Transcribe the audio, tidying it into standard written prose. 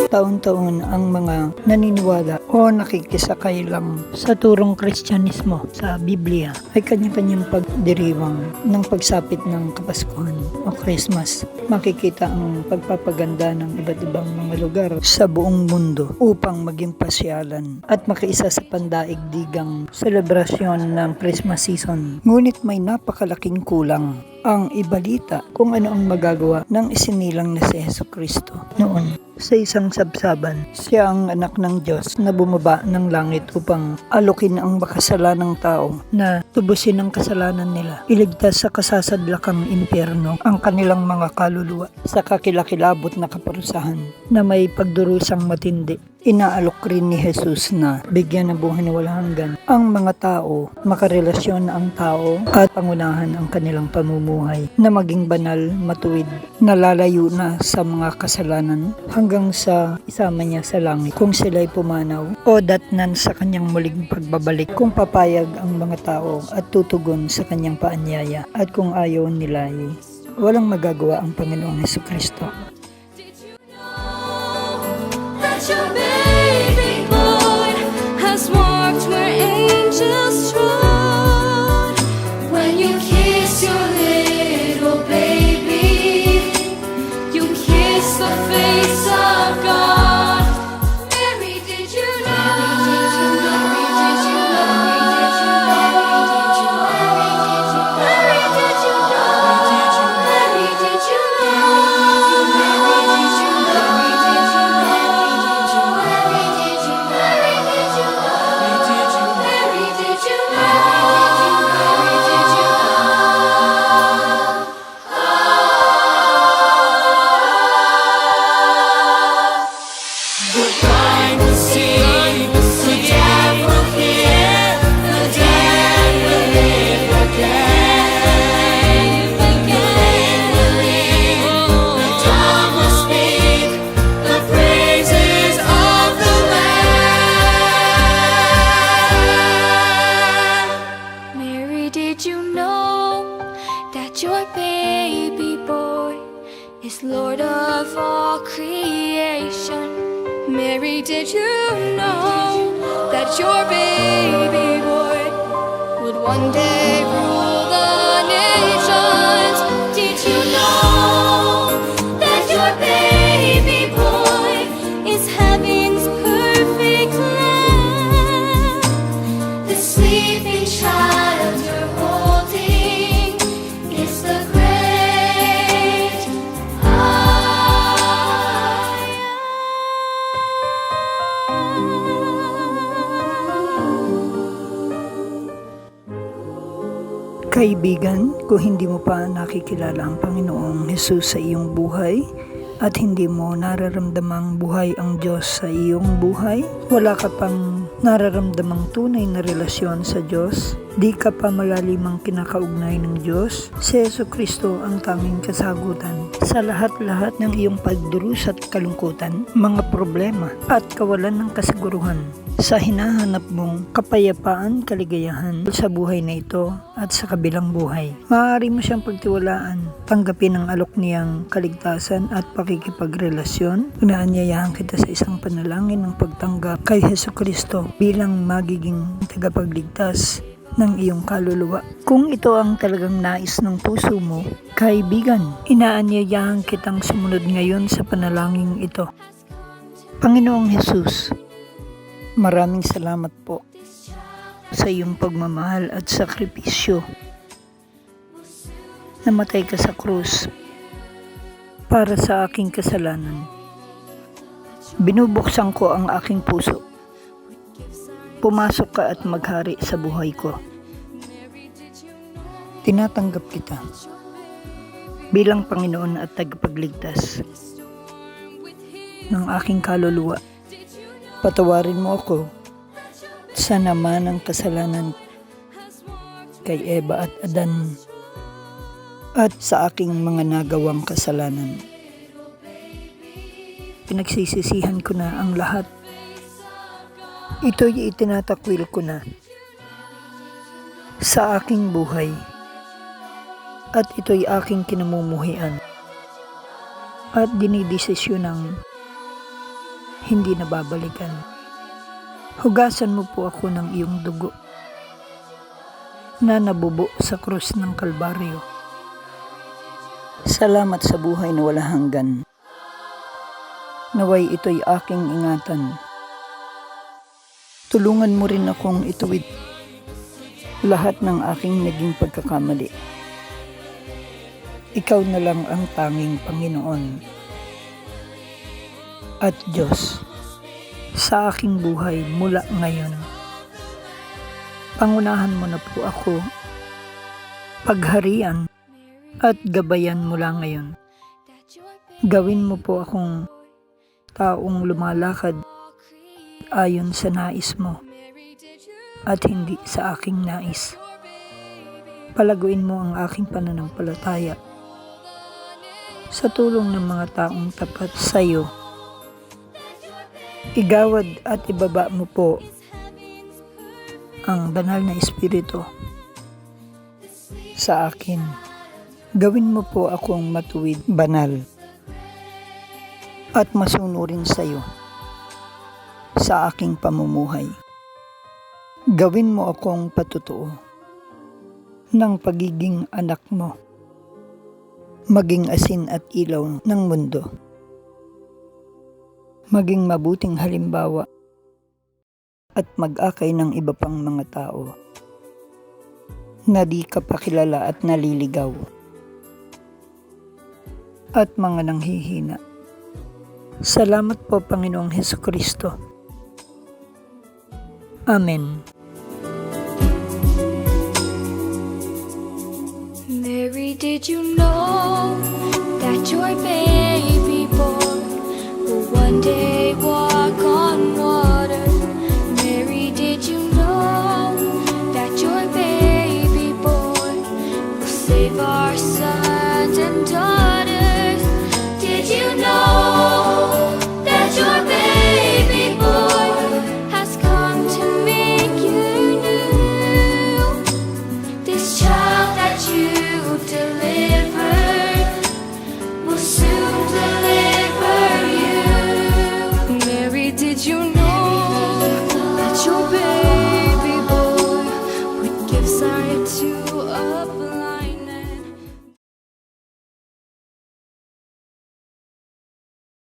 Taon-taon ang mga naniniwala o nakikisakay lang sa turong Kristyanismo sa Biblia ay kanya-kanyang pagdiriwang ng pagsapit ng Kapaskuhan o Christmas. Makikita ang pagpapaganda ng iba't ibang mga lugar sa buong mundo upang maging pasyalan at makiisa sa pandaigdigang selebrasyon ng Christmas season. Ngunit may napakalaking kulang ang ibalita kung ano ang magagawa ng isinilang na si Jesucristo noon. Sa isang sabsaban, siya ang anak ng Diyos na bumaba ng langit upang alukin ang makasalanang tao na tubusin ang kasalanan nila. Iligtas sa kasasadlakang impyerno ang kanilang mga kaluluwa sa kakilakilabot na kaparusahan na may pagdurusang matindi. Inaalok rin ni Jesus na bigyan ng buhay na walang hanggan ang mga tao, makarelasyon ang tao at pangunahan ang kanilang pamumuhay na maging banal, matuwid, nalalayo na sa mga kasalanan hanggang sa isama niya sa langit kung sila'y pumanaw o datnan sa kanyang muling pagbabalik kung papayag ang mga tao at tutugon sa kanyang paanyaya at kung ayaw nila ay walang magagawa ang Panginoong Jesucristo. Your baby boy has walked where angels trod. When you kiss your little baby, you kiss the face of God. Mary, did you know? Mary, did you know? Mary, did you know? Mary, did you know? Mary, did you know? Did you know that your baby boy is Lord of all creation? Mary, did you know that your baby boy would one day rule the nations? Did you know that your baby boy is heaven's perfect lamb? The sleeping child you're holding is the great I am. Kaibigan, kung hindi mo pa nakikilala ang Panginoong Jesus sa iyong buhay at hindi mo nararamdamang buhay ang Diyos sa iyong buhay, wala ka pang nararamdamang tunay na relasyon sa Diyos, di ka pa malalimang kinakaugnay ng Diyos, si Jesucristo ang tanging kasagutan sa lahat-lahat ng iyong pagdurus at kalungkutan, mga problema at kawalan ng kasiguruhan. Sa hinahanap mong kapayapaan, kaligayahan sa buhay na ito at sa kabilang buhay, maaari mo siyang pagtiwalaan, tanggapin ang alok niyang kaligtasan at pakikipagrelasyon. Inaanyayahan kita sa isang panalangin ng pagtanggap kay Jesucristo bilang magiging tagapagligtas ng iyong kaluluwa. Kung ito ang talagang nais ng puso mo, kaibigan, inaanyayahan kitang sumunod ngayon sa panalangin ito. Panginoong Jesus, maraming salamat po sa iyong pagmamahal at sakripisyo. Namatay ka sa krus para sa aking kasalanan. Binubuksan ko ang aking puso. Pumasok ka at maghari sa buhay ko. Tinatanggap kita bilang Panginoon at tagapagligtas ng aking kaluluwa. Patawarin mo ako sa naman ng kasalanan kay Eva at Adan at sa aking mga nagawang kasalanan. Pinagsisisihan ko na ang lahat. Ito'y itinatakwil ko na sa aking buhay at ito'y aking kinamumuhian at dinidesisyon ng hindi na babalikan. Hugasan mo po ako ng iyong dugo na nabubo sa krus ng Kalbaryo. Salamat sa buhay na wala hanggan. Naway ito'y aking ingatan. Tulungan mo rin akong ituwid lahat ng aking naging pagkakamali. Ikaw na lang ang tanging Panginoon at Diyos sa aking buhay mula ngayon. Pangunahan mo na po ako, pagharian at gabayan mula ngayon. Gawin mo po akong taong lumalakad ayon sa nais mo at hindi sa aking nais. Palaguin mo ang aking pananampalataya sa tulong ng mga taong tapat sa iyo. Igawad at ibaba mo po ang banal na Espiritu sa akin. Gawin mo po akong matuwid, banal, at masunurin sa iyo sa aking pamumuhay. Gawin mo akong patutuo ng pagiging anak mo, maging asin at ilaw ng mundo, maging mabuting halimbawa at mag-akay ng iba pang mga tao na di ka pakilala at naliligaw at mga nanghihina. Salamat po, Panginoong Hesukristo. Amen. Mary, did you know that your baby boy will one day walk on water? Mary, did you know that your baby boy will save our sons and daughters?